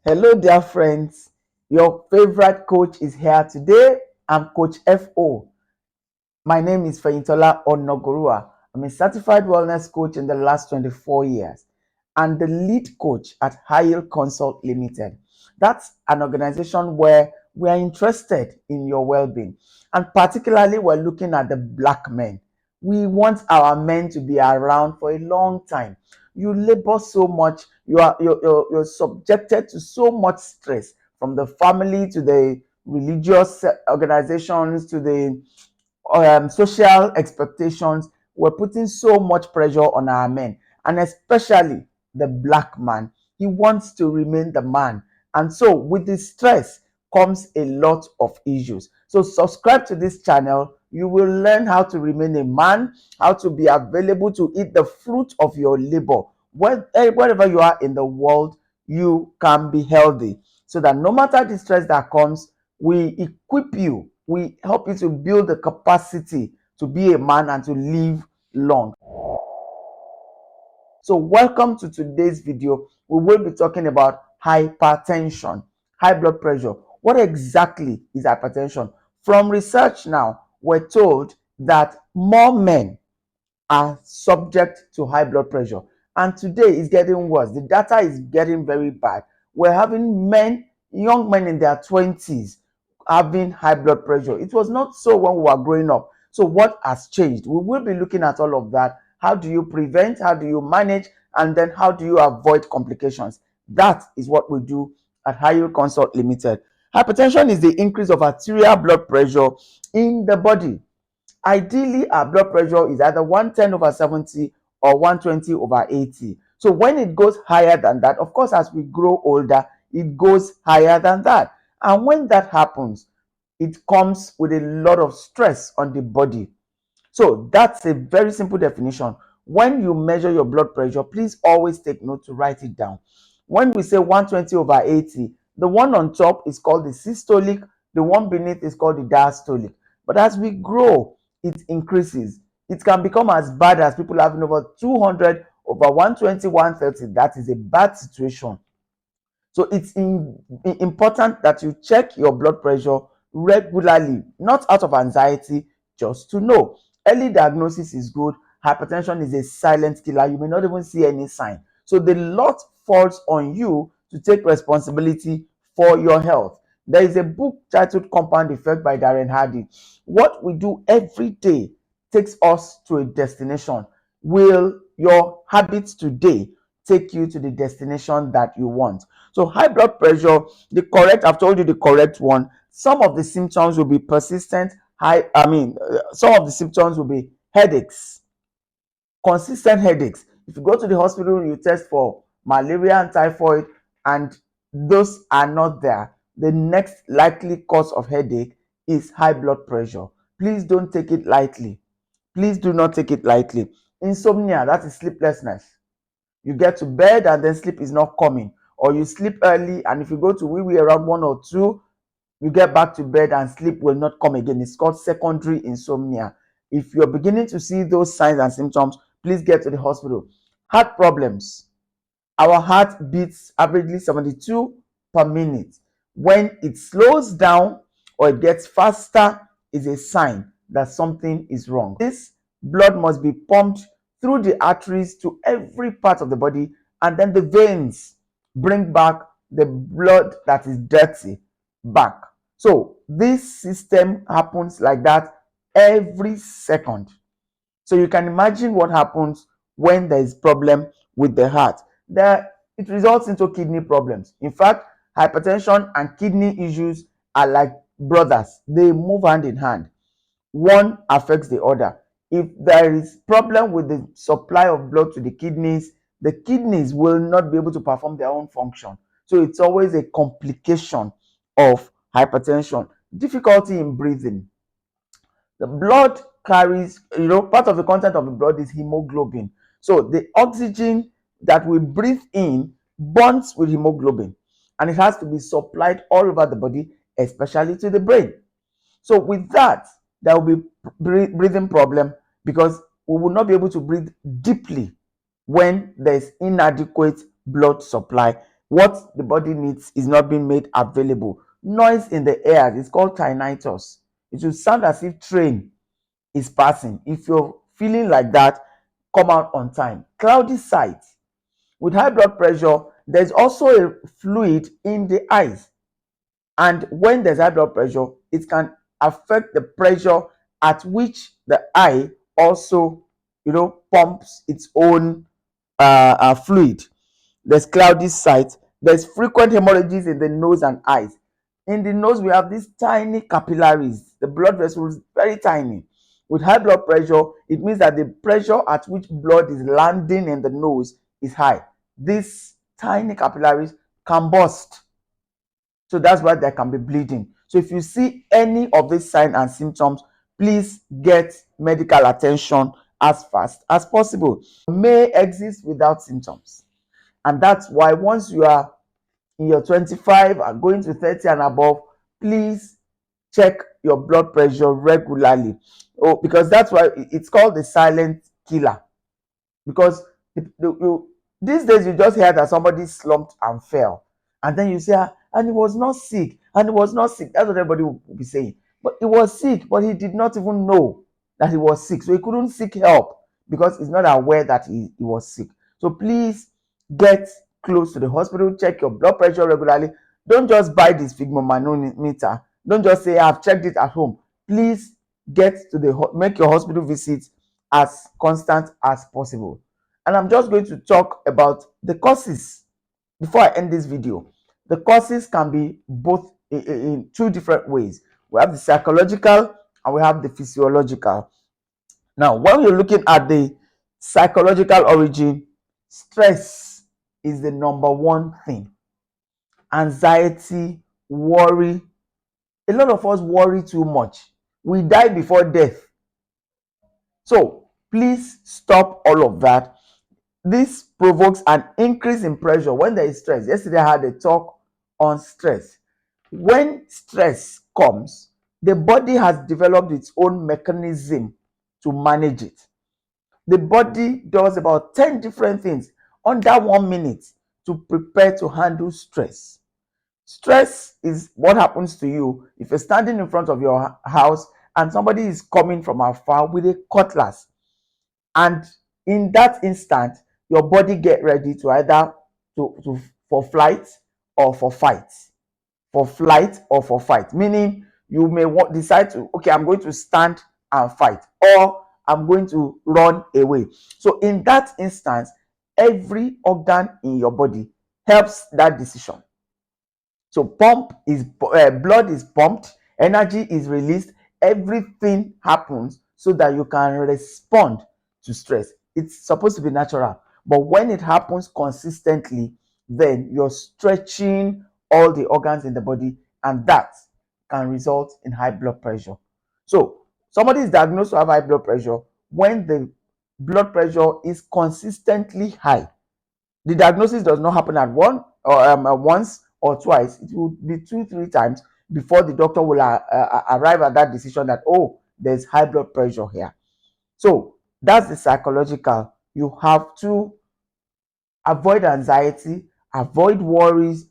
Hello, dear friends. Your favorite coach is here today. I'm Coach FO. My name is Feyintola Onogorua. I'm a certified wellness coach in the last 24 years and the lead coach at Higher Consult Limited. That's an organization where we are interested in your well-being, and particularly we're looking at the black men. We want our men to be around for a long time. You labor so much, you're subjected to so much stress, from the family to the religious organizations to the social expectations. We're putting so much pressure on our men, and especially the black man. He wants to remain the man, and so with the stress comes a lot of issues. So subscribe to this channel. You will learn how to remain a man, how to be available to eat the fruit of your labor. Wherever you are in the world, you can be healthy, so that no matter the stress that comes, we equip you, we help you to build the capacity to be a man and to live long. So welcome to today's video. We will be talking about hypertension, high blood pressure. What exactly is hypertension? From research now, we're told that more men are subject to high blood pressure, and today it's getting worse. The data is getting very bad. We're having young men in their 20s having high blood pressure. It was not so when we were growing up. So what has changed? We will be looking at all of that. How do you prevent, how do you manage, and then how do you avoid complications? That is what we do at Higher Consult Limited. Hypertension is the increase of arterial blood pressure in the body. Ideally, our blood pressure is either 110/70 or 120/80. So when it goes higher than that, of course, as we grow older, it goes higher than that. And when that happens, it comes with a lot of stress on the body. So that's a very simple definition. When you measure your blood pressure, please always take note to write it down. When we say 120/80, the one on top is called the systolic, the one beneath is called the diastolic. But as we grow, it increases. It can become as bad as people having over 200/120, 130. That is a bad situation. So it's important that you check your blood pressure regularly, not out of anxiety, just to know. Early diagnosis is good. Hypertension is a silent killer. You may not even see any sign. So the lot falls on you to take responsibility for your health. There is a book titled Compound Effect by Darren Hardy. What we do every day takes us to a destination. Will your habits today take you to the destination that you want? So high blood pressure, I've told you the correct one. Some of the symptoms will be persistent. Some of the symptoms will be headaches, consistent headaches. If you go to the hospital, you test for malaria and typhoid, and those are not there, the next likely cause of headache is high blood pressure. Please don't take it lightly. Please do not take it lightly. Insomnia, that is sleeplessness. You get to bed and then sleep is not coming, or you sleep early, and if you go to wee around 1 or 2, you get back to bed and sleep will not come again. It's called secondary insomnia. If you're beginning to see those signs and symptoms, please get to the hospital. Heart problems. Our heart beats averagely 72 per minute. When it slows down or it gets faster, is a sign that something is wrong. This blood must be pumped through the arteries to every part of the body, and then the veins bring back the blood that is dirty back. So this system happens like that every second. So you can imagine what happens when there is problem with the heart. It results into kidney problems. In fact, hypertension and kidney issues are like brothers. They move hand in hand. One affects the other. If there is problem with the supply of blood to the kidneys will not be able to perform their own function. So it's always a complication of hypertension. Difficulty in breathing. The blood carries, part of the content of the blood is hemoglobin. So the oxygen that we breathe in bonds with hemoglobin, and it has to be supplied all over the body, especially to the brain. So with that, there will be breathing problem, because we will not be able to breathe deeply when there is inadequate blood supply what the body needs is not being made available. Noise in the air is called tinnitus. It will sound as if train is passing. If you're feeling like that, come out on time. Cloudy sight. With high blood pressure, there's also a fluid in the eyes. And when there's high blood pressure, it can affect the pressure at which the eye also, pumps its own fluid. There's cloudy sight. There's frequent hemorrhages in the nose and eyes. In the nose, we have these tiny capillaries. The blood vessels very tiny. With high blood pressure, it means that the pressure at which blood is landing in the nose is high. These tiny capillaries can burst. So that's why there can be bleeding. So if you see any of these signs and symptoms, please get medical attention as fast as possible. May exist without symptoms. And that's why once you are in your 25 and going to 30 and above, please check your blood pressure regularly. Because that's why it's called the silent killer. Because these days you just hear that somebody slumped and fell, and then you say, and he was not sick, and he was not sick. That's what everybody will be saying. But he was sick, but he did not even know that he was sick, so he couldn't seek help because he's not aware that he was sick. So please get close to the hospital, check your blood pressure regularly. Don't just buy this sphygmomanometer. Don't just say, I've checked it at home. Please make your hospital visits as constant as possible. And I'm just going to talk about the causes before I end this video. The causes can be both in two different ways. We have the psychological and we have the physiological. Now, when you're looking at the psychological origin, stress is the number one thing. Anxiety, worry. A lot of us worry too much. We die before death. So please stop all of that. This provokes an increase in pressure when there is stress. Yesterday I had a talk on stress. When stress comes, the body has developed its own mechanism to manage it. The body does about 10 different things under 1 minute to prepare to handle stress. Stress is what happens to you if you're standing in front of your house and somebody is coming from afar with a cutlass. And in that instant, your body get ready to either for flight or for fight. For flight or for fight. Meaning you may decide to, okay, I'm going to stand and fight, or I'm going to run away. So in that instance, every organ in your body helps that decision. So blood is pumped, energy is released, everything happens so that you can respond to stress. It's supposed to be natural, but when it happens consistently, then you're stretching all the organs in the body, and that can result in high blood pressure. So somebody is diagnosed to have high blood pressure when the blood pressure is consistently high. The diagnosis does not happen at once or twice. It will be 2-3 times before the doctor will arrive at that decision that, oh, there's high blood pressure here. So that's the psychological. You have to avoid anxiety, avoid worries,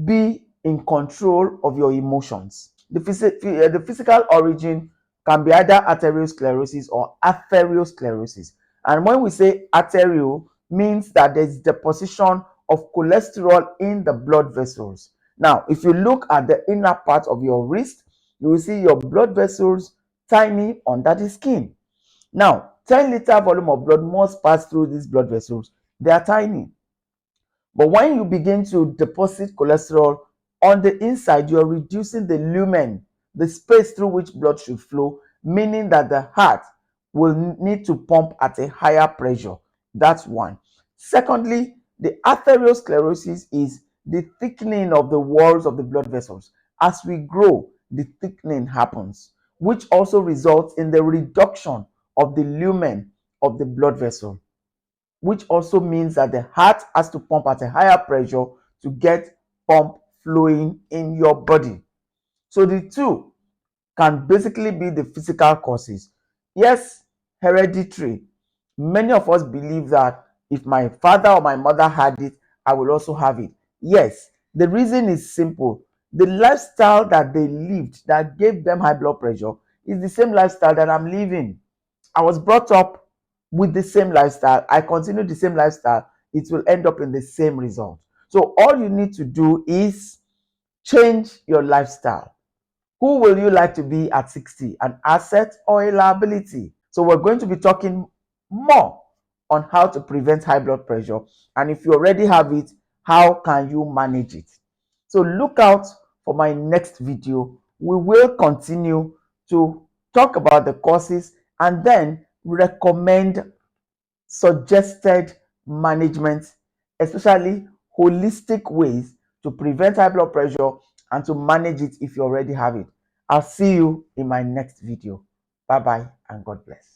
be in control of your emotions. The physical origin can be either arteriosclerosis or atherosclerosis. And when we say arterial, means that there's deposition of cholesterol in the blood vessels. Now, if you look at the inner part of your wrist, you will see your blood vessels tiny under the skin. Now, 10-liter volume of blood must pass through these blood vessels. They are tiny. But when you begin to deposit cholesterol on the inside, you're reducing the lumen, the space through which blood should flow, meaning that the heart will need to pump at a higher pressure. That's one. Secondly, the atherosclerosis is the thickening of the walls of the blood vessels. As we grow, the thickening happens, which also results in the reduction of the lumen of the blood vessel, which also means that the heart has to pump at a higher pressure to get pump flowing in your body. So the two can basically be the physical causes. Yes, hereditary. Many of us believe that if my father or my mother had it, I will also have it. Yes, the reason is simple. The lifestyle that they lived that gave them high blood pressure is the same lifestyle that I'm living. I was brought up with the same lifestyle. I continue the same lifestyle. It will end up in the same result. So all you need to do is change your lifestyle. Who will you like to be at 60? An asset or a liability? So we're going to be talking more on how to prevent high blood pressure. And if you already have it, how can you manage it? So look out for my next video. We will continue to talk about the causes and then recommend suggested management, especially holistic ways to prevent high blood pressure and to manage it if you already have it. I'll see you in my next video. Bye bye and God bless.